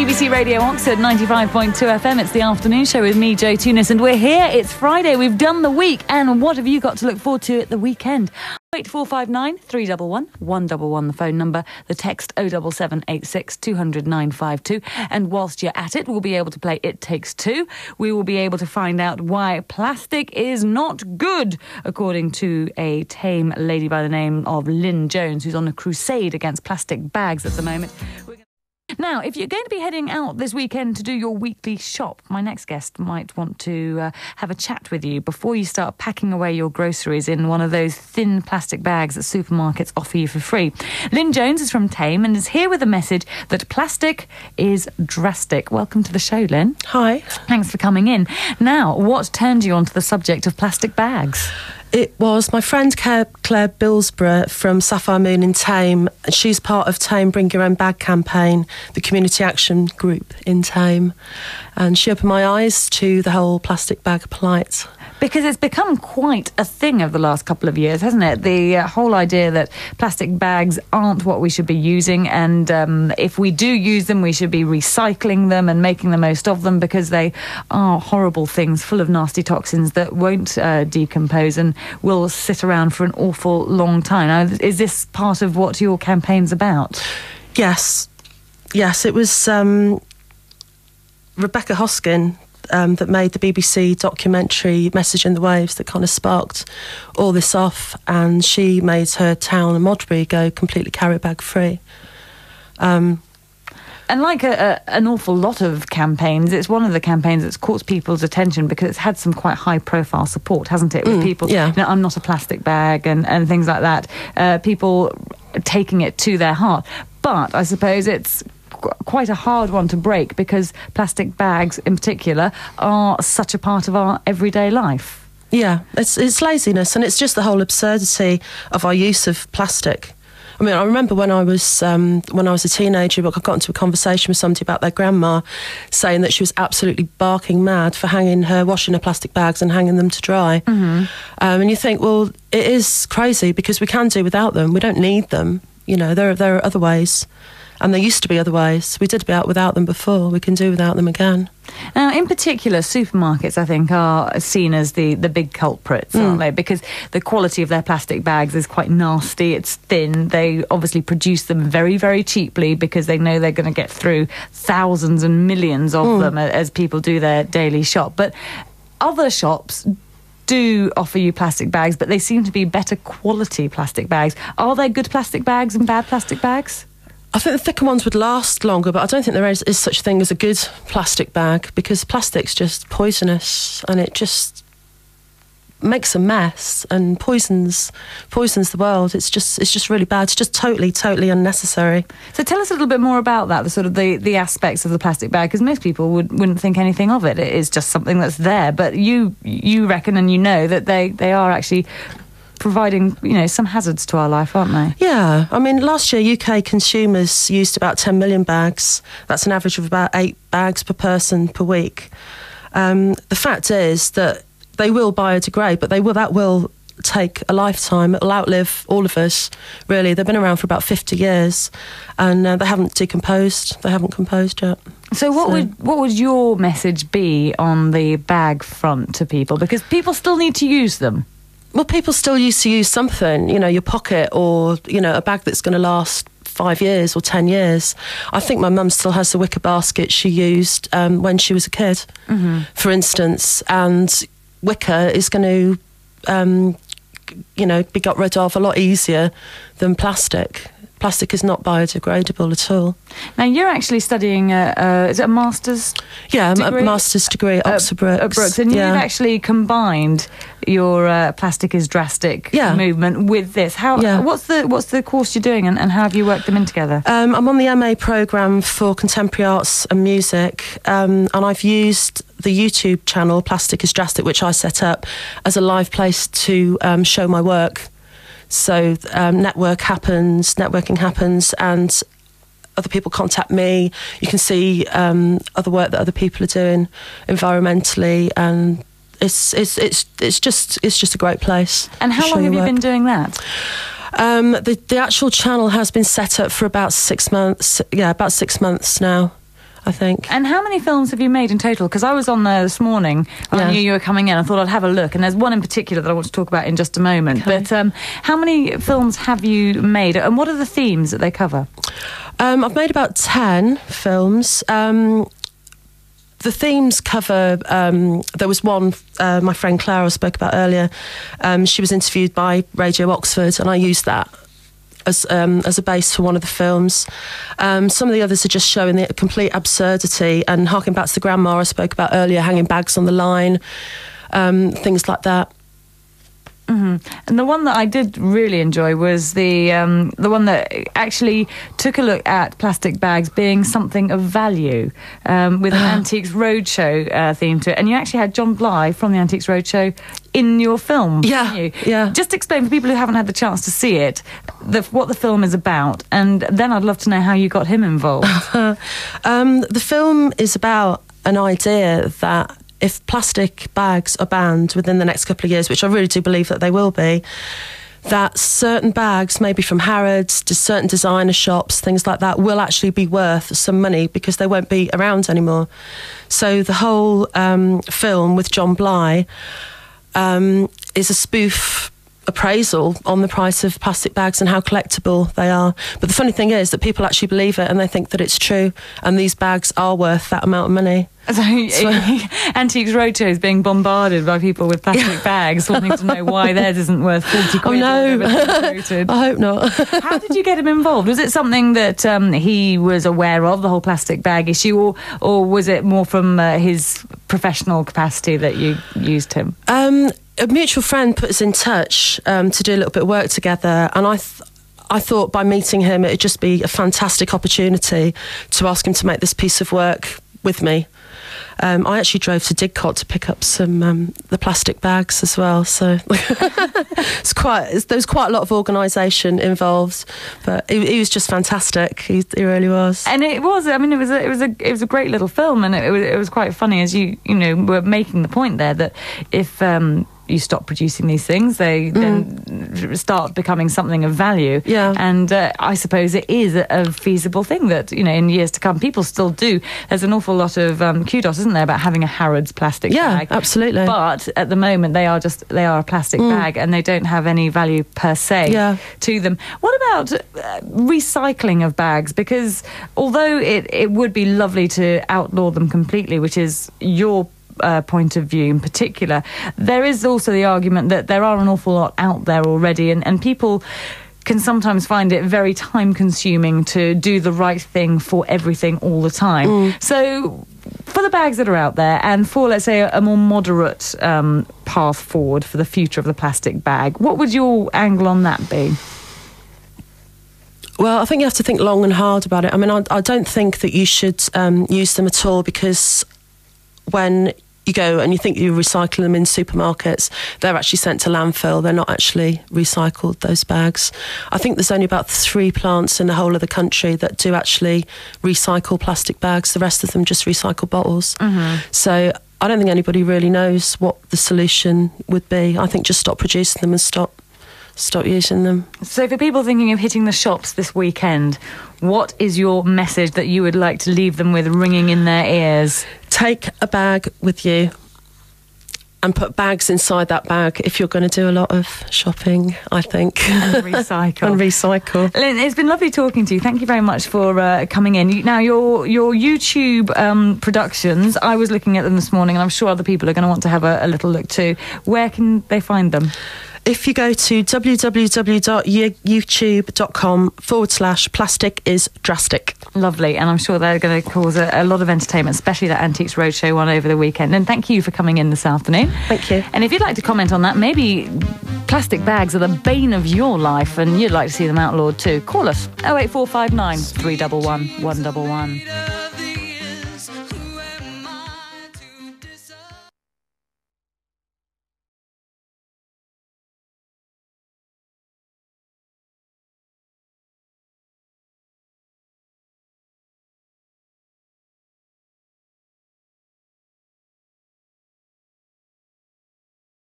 BBC Radio Oxford 95.2 FM. It's the afternoon show with me, Jo Tunis, and we're here. It's Friday. We've done the week, and what have you got to look forward to at the weekend? 8459 311 111, the phone number. The text 07786 200 952. And whilst you're at it, we'll be able to play It Takes Two. We will be able to find out why plastic is not good, according to a tame lady by the name of Lynn Jones, who's on a crusade against plastic bags at the moment. Now, if you're going to be heading out this weekend to do your weekly shop, my next guest might want to have a chat with you before you start packing away your groceries in one of those thin plastic bags that supermarkets offer you for free. Lynn Jones is from Tame and is here with a message that plastic is drastic. Welcome to the show, Lynn. Hi. Thanks for coming in. Now, what turned you onto the subject of plastic bags? It was my friend Claire Billsborough from Sapphire Moon in Tame. She's part of Tame Bring Your Own Bag campaign, the community action group in Tame. And she opened my eyes to the whole plastic bag plight. Because it's become quite a thing over the last couple of years, hasn't it? The whole idea that plastic bags aren't what we should be using, and if we do use them, we should be recycling them and making the most of them, because they are horrible things full of nasty toxins that won't decompose and will sit around for an awful long time. Now, is this part of what your campaign's about? Yes, it was Rebecca Hoskin that made the BBC documentary Message in the Waves that kind of sparked all this off, and she made her town of Modbury go completely carry bag free. And like an awful lot of campaigns, it's one of the campaigns that's caught people's attention because it's had some quite high-profile support, hasn't it? With people, yeah. You know, I'm not a plastic bag and things like that. People taking it to their heart. But I suppose it's quite a hard one to break, because plastic bags in particular are such a part of our everyday life. Yeah, it's laziness, and it's just the whole absurdity of our use of plastic. I mean, I remember when I was a teenager, I got into a conversation with somebody about their grandma saying that she was absolutely barking mad for washing her plastic bags and hanging them to dry. Mm-hmm. And you think, well, it is crazy, because we can do without them. We don't need them. You know, there are other ways. And there used to be other ways. We did without them before. We can do without them again. Now, in particular, supermarkets, I think, are seen as the big culprits, aren't they? Because the quality of their plastic bags is quite nasty. It's thin. They obviously produce them very, very cheaply because they know they're going to get through thousands and millions of them as people do their daily shop. But other shops do offer you plastic bags, but they seem to be better quality plastic bags. Are there good plastic bags and bad plastic bags? I think the thicker ones would last longer, but I don't think there is such a thing as a good plastic bag, because plastic's just poisonous, and it just makes a mess and poisons the world. It's just really bad. It's just totally unnecessary. So tell us a little bit more about that, the sort of the aspects of the plastic bag, because most people wouldn't think anything of it. It is just something that's there, but you reckon, and you know, that they are actually providing, you know, some hazards to our life, aren't they? Yeah. I mean, last year UK consumers used about 10 million bags. That's an average of about 8 bags per person per week. The fact is that they will biodegrade, but that will take a lifetime. It'll outlive all of us, really. They've been around for about 50 years, and they haven't decomposed. They haven't composed yet. So what would your message be on the bag front to people? Because people still need to use them. Well, people still used to use something, you know, your pocket, or, you know, a bag that's going to last 5 years or 10 years. I think my mum still has the wicker basket she used when she was a kid, for instance, and wicker is going to, you know, be got rid of a lot easier than plastic. Plastic is not biodegradable at all. Now, you're actually studying, is it a master's degree? A master's degree at Oxford Brookes. At Brookes. And you've actually combined your Plastic is Drastic movement with this. What's the course you're doing, and how have you worked them in together? I'm on the MA programme for Contemporary Arts and Music, and I've used the YouTube channel Plastic is Drastic, which I set up as a live place to show my work. So networking happens, and other people contact me. You can see other work that other people are doing environmentally, and it's just a great place. And how long have you been doing that? The actual channel has been set up for about 6 months. Yeah, about 6 months now. I think. And how many films have you made in total? Because I was on there this morning when I knew you were coming in. I thought I'd have a look, and there's one in particular that I want to talk about in just a moment. Okay. But how many films have you made, and what are the themes that they cover? I've made about 10 films. The themes cover, there was one, my friend Clara I spoke about earlier, she was interviewed by Radio Oxford, and I used that as a base for one of the films. Some of the others are just showing the complete absurdity and harking back to the grandma I spoke about earlier, hanging bags on the line, things like that. Mm-hmm. And the one that I did really enjoy was the one that actually took a look at plastic bags being something of value, with an Antiques Roadshow theme to it. And you actually had John Bly from the Antiques Roadshow in your film, didn't you? Yeah. Just explain for people who haven't had the chance to see it, what the film is about, and then I'd love to know how you got him involved. The film is about an idea that if plastic bags are banned within the next couple of years, which I really do believe that they will be, that certain bags, maybe from Harrods to certain designer shops, things like that, will actually be worth some money because they won't be around anymore. So the whole film with John Bly is a spoof appraisal on the price of plastic bags and how collectible they are. But the funny thing is that people actually believe it and they think that it's true, and these bags are worth that amount of money. So Antiques Roadshow is being bombarded by people with plastic bags wanting to know why theirs isn't worth 40 quid. Oh no, I hope not. How did you get him involved? Was it something that he was aware of, the whole plastic bag issue, or was it more from his professional capacity that you used him? A mutual friend put us in touch to do a little bit of work together, and I thought by meeting him it'd just be a fantastic opportunity to ask him to make this piece of work with me. I actually drove to Didcot to pick up some the plastic bags as well, so there was quite a lot of organisation involved, but he was just fantastic. He really was. And it was. I mean, it was a great little film, and it was quite funny, as you were making the point there that if you stop producing these things, they then start becoming something of value. Yeah. And I suppose it is a feasible thing that, in years to come, people still do. There's an awful lot of kudos, isn't there, about having a Harrods plastic bag? Yeah, absolutely. But at the moment, they are a plastic bag, and they don't have any value per se to them. What about recycling of bags? Because although it would be lovely to outlaw them completely, which is your point of view in particular, there is also the argument that there are an awful lot out there already, and people can sometimes find it very time consuming to do the right thing for everything all the time. So for the bags that are out there, and for, let's say, a more moderate path forward for the future of the plastic bag, what would your angle on that be? Well, I think you have to think long and hard about it. I mean, I don't think that you should use them at all, because when you go and you think you recycle them in supermarkets, they're actually sent to landfill. They're not actually recycled, those bags. I think there's only about 3 plants in the whole of the country that do actually recycle plastic bags. The rest of them just recycle bottles. So I don't think anybody really knows what the solution would be. I think just stop producing them and stop using them. So for people thinking of hitting the shops this weekend, what is your message that you would like to leave them with ringing in their ears? Take a bag with you and put bags inside that bag if you're going to do a lot of shopping, I think. And recycle. Lynn, it's been lovely talking to you. Thank you very much for coming in. Now, your YouTube productions, I was looking at them this morning, and I'm sure other people are going to want to have a little look too. Where can they find them? If you go to www.youtube.com/plasticisdrastic. Lovely, and I'm sure they're going to cause a lot of entertainment, especially that Antiques Roadshow one over the weekend. And thank you for coming in this afternoon. Thank you. And if you'd like to comment on that, maybe plastic bags are the bane of your life and you'd like to see them outlawed too, call us 08459 311 111.